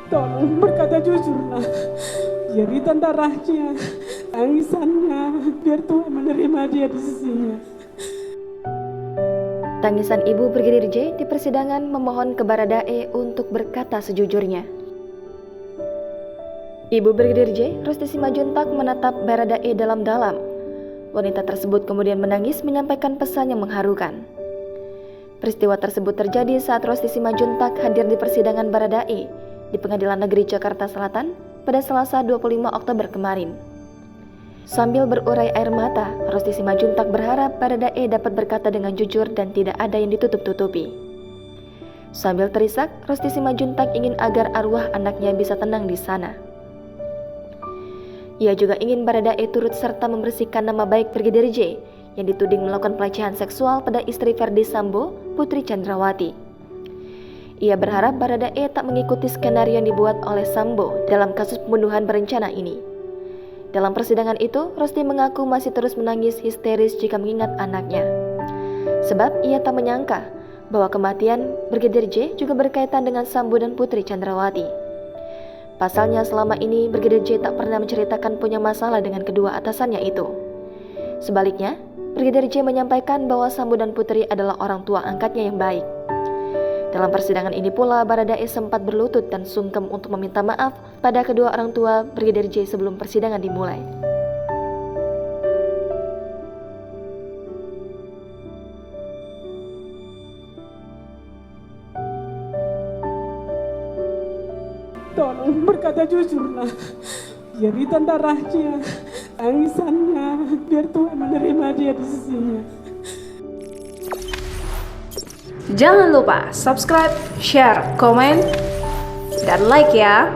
Tolong berkata jujurlah. Jeritan darahnya, tangisannya, biar Tuhan menerima dia di sisinya. Tangisan Ibu Brigadir J di persidangan memohon ke Baradae untuk berkata sejujurnya. Ibu Brigadir J, Rosti Simajuntak menatap Baradae dalam-dalam. Wanita tersebut kemudian menangis menyampaikan pesan yang mengharukan. Peristiwa tersebut terjadi saat Rosti Simajuntak hadir di persidangan Baradae di Pengadilan Negeri Jakarta Selatan pada Selasa 25 Oktober kemarin. Sambil berurai air mata, Rosti Simajuntak berharap Baradae dapat berkata dengan jujur dan tidak ada yang ditutup-tutupi. Sambil terisak, Rosti Simajuntak ingin agar arwah anaknya bisa tenang di sana. Ia juga ingin Baradae turut serta membersihkan nama baik Brigadir J yang dituding melakukan pelecehan seksual pada istri Verdi Sambo, Putri Chandrawati. Ia berharap Baradae tak mengikuti skenario yang dibuat oleh Sambo dalam kasus pembunuhan berencana ini. Dalam persidangan itu, Rosti mengaku masih terus menangis histeris jika mengingat anaknya. Sebab ia tak menyangka bahwa kematian Brigadir J juga berkaitan dengan Sambo dan Putri Chandrawati. Pasalnya selama ini Brigadir J tak pernah menceritakan punya masalah dengan kedua atasannya itu. Sebaliknya, Brigadir J menyampaikan bahwa Sambo dan Putri adalah orang tua angkatnya yang baik. Dalam persidangan ini pula, Baradae sempat berlutut dan sungkem untuk meminta maaf pada kedua orang tua Brigadir J sebelum persidangan dimulai. Tolong berkata jujurlah. Jeritan darahnya, tangisannya, biar Tuhan menerima dia di sisinya. Jangan lupa subscribe, share, komen, dan like ya.